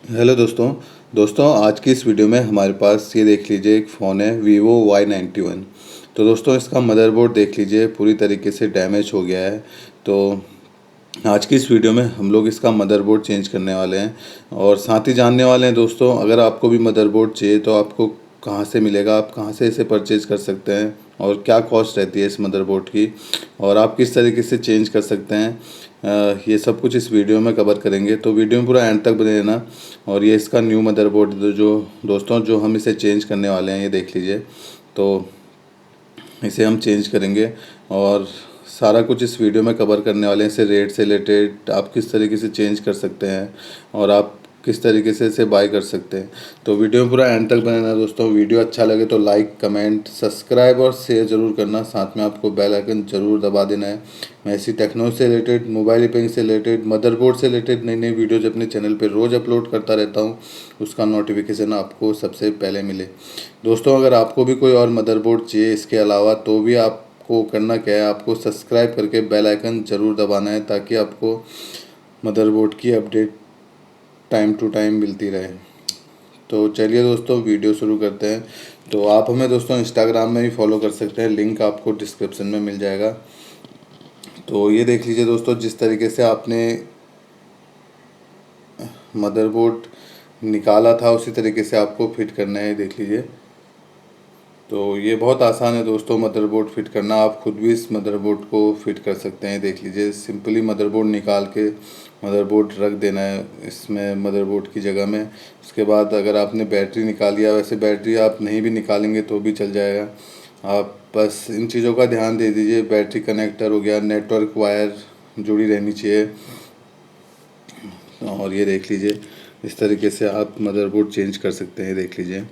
Hello दोस्तों आज की इस वीडियो में हमारे पास ये देख लीजिए एक फ़ोन है Vivo Y91। तो दोस्तों इसका मदरबोर्ड देख लीजिए पूरी तरीके से डैमेज हो गया है। तो आज की इस वीडियो में हम लोग इसका मदरबोर्ड चेंज करने वाले हैं और साथ ही जानने वाले हैं दोस्तों, अगर आपको भी मदरबोर्ड चाहिए तो आपको कहाँ से मिलेगा, आप कहाँ से इसे परचेज कर सकते हैं और क्या कॉस्ट रहती है इस मदरबोर्ड की और आप किस तरीके से चेंज कर सकते हैं। ये सब कुछ इस वीडियो में कवर करेंगे, तो वीडियो में पूरा एंड तक बने रहना। और ये इसका न्यू मदरबोर्ड जो दोस्तों जो हम इसे चेंज करने वाले हैं, ये देख लीजिए। तो इसे हम चेंज करेंगे और सारा कुछ इस वीडियो में कवर करने वाले हैं। इसे रेट से रिलेटेड आप किस तरीके से चेंज कर सकते हैं और आप किस तरीके से इसे बाय कर सकते हैं। तो वीडियो में पूरा एंड तक बनाना दोस्तों। वीडियो अच्छा लगे तो लाइक, कमेंट, सब्सक्राइब और शेयर ज़रूर करना। साथ में आपको बेल आइकन ज़रूर दबा देना है। मैं ऐसी टेक्नोलॉजी से रिलेटेड, मोबाइल रिपेयरिंग से रिलेटेड, मदरबोर्ड से रिलेटेड नई नई वीडियोज़ अपने चैनल पर रोज़ अपलोड करता रहता हूँ। उसका नोटिफिकेशन आपको सबसे पहले मिले। दोस्तों अगर आपको भी कोई और मदरबोर्ड चाहिए इसके अलावा, तो भी आपको करना क्या है, आपको सब्सक्राइब करके बेल आइकन ज़रूर दबाना है ताकि आपको मदरबोर्ड की अपडेट टाइम टू टाइम मिलती रहे। तो चलिए दोस्तों वीडियो शुरू करते हैं। तो आप हमें दोस्तों इंस्टाग्राम में भी फॉलो कर सकते हैं, लिंक आपको डिस्क्रिप्शन में मिल जाएगा। तो ये देख लीजिए दोस्तों, जिस तरीके से आपने मदरबोर्ड निकाला था उसी तरीके से आपको फिट करना है, देख लीजिए। तो ये बहुत आसान है दोस्तों मदरबोर्ड फिट करना। आप खुद भी इस मदरबोर्ड को फिट कर सकते हैं, देख लीजिए। सिंपली मदरबोर्ड निकाल के मदरबोर्ड रख देना है इसमें मदरबोर्ड की जगह में। उसके बाद अगर आपने बैटरी निकाली है, वैसे बैटरी आप नहीं भी निकालेंगे तो भी चल जाएगा। आप बस इन चीज़ों का ध्यान दे दीजिए। बैटरी कनेक्टर हो गया, नेटवर्क वायर जुड़ी रहनी चाहिए। और ये देख लीजिए, इस तरीके से आप मदरबोर्ड चेंज कर सकते हैं, देख लीजिए।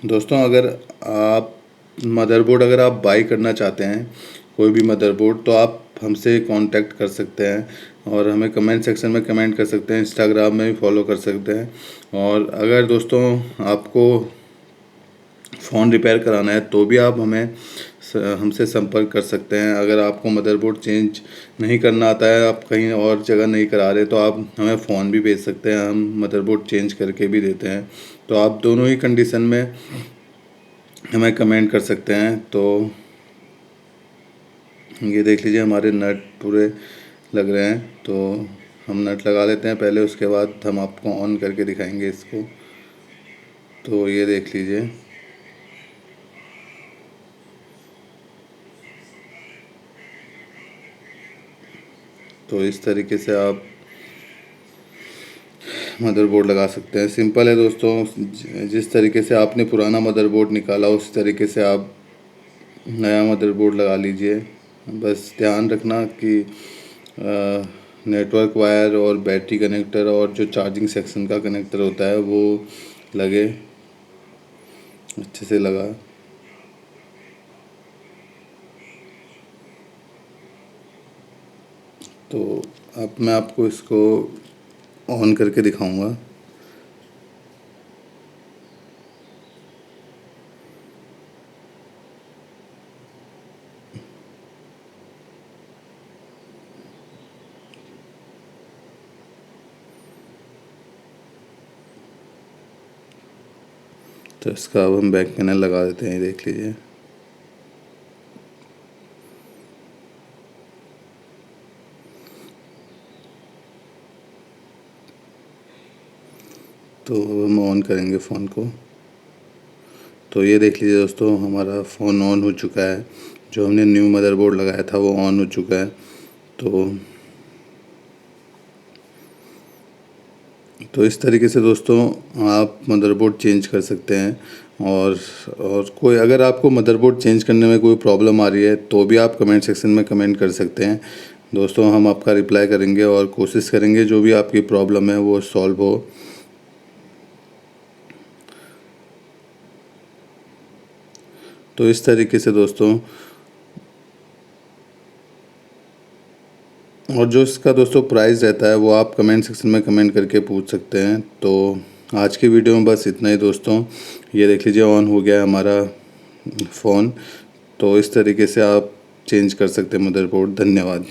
दोस्तों अगर आप बाई करना चाहते हैं कोई भी मदरबोर्ड, तो आप हमसे कांटेक्ट कर सकते हैं और हमें कमेंट सेक्शन में कमेंट कर सकते हैं। इंस्टाग्राम में भी फॉलो कर सकते हैं। और अगर दोस्तों आपको फ़ोन रिपेयर कराना है तो भी आप हमसे संपर्क कर सकते हैं। अगर आपको मदरबोर्ड चेंज नहीं करना आता है, आप कहीं और जगह नहीं करा रहे, तो आप हमें फ़ोन भी भेज सकते हैं, हम मदरबोर्ड चेंज करके भी देते हैं। तो आप दोनों ही कंडीशन में हमें कमेंट कर सकते हैं। तो ये देख लीजिए, हमारे नट पूरे लग रहे हैं। तो हम नट लगा लेते हैं पहले, उसके बाद हम आपको ऑन करके दिखाएंगे इसको। तो ये देख लीजिए, तो इस तरीके से आप मदरबोर्ड लगा सकते हैं। सिंपल है दोस्तों, जिस तरीके से आपने पुराना मदरबोर्ड निकाला उस तरीके से आप नया मदरबोर्ड लगा लीजिए। बस ध्यान रखना कि नेटवर्क वायर और बैटरी कनेक्टर और जो चार्जिंग सेक्शन का कनेक्टर होता है वो लगे, अच्छे से लगा। तो अब मैं आपको इसको ऑन करके दिखाऊंगा। तो इसका अब हम बैक पैनल लगा देते हैं, देख लीजिए। तो अब हम ऑन करेंगे फ़ोन को। तो ये देख लीजिए दोस्तों, हमारा फ़ोन ऑन हो चुका है। जो हमने न्यू मदरबोर्ड लगाया था वो ऑन हो चुका है। तो इस तरीके से दोस्तों आप मदरबोर्ड चेंज कर सकते हैं। और कोई अगर आपको मदरबोर्ड चेंज करने में कोई प्रॉब्लम आ रही है तो भी आप कमेंट सेक्शन में कमेंट कर सकते हैं दोस्तों। हम आपका रिप्लाई करेंगे और कोशिश करेंगे जो भी आपकी प्रॉब्लम है वो सॉल्व हो। तो इस तरीके से दोस्तों, और जो इसका दोस्तों प्राइस रहता है वो आप कमेंट सेक्शन में कमेंट करके पूछ सकते हैं। तो आज की वीडियो में बस इतना ही दोस्तों। ये देख लीजिए, ऑन हो गया है हमारा फ़ोन। तो इस तरीके से आप चेंज कर सकते हैं मदरबोर्ड। धन्यवाद।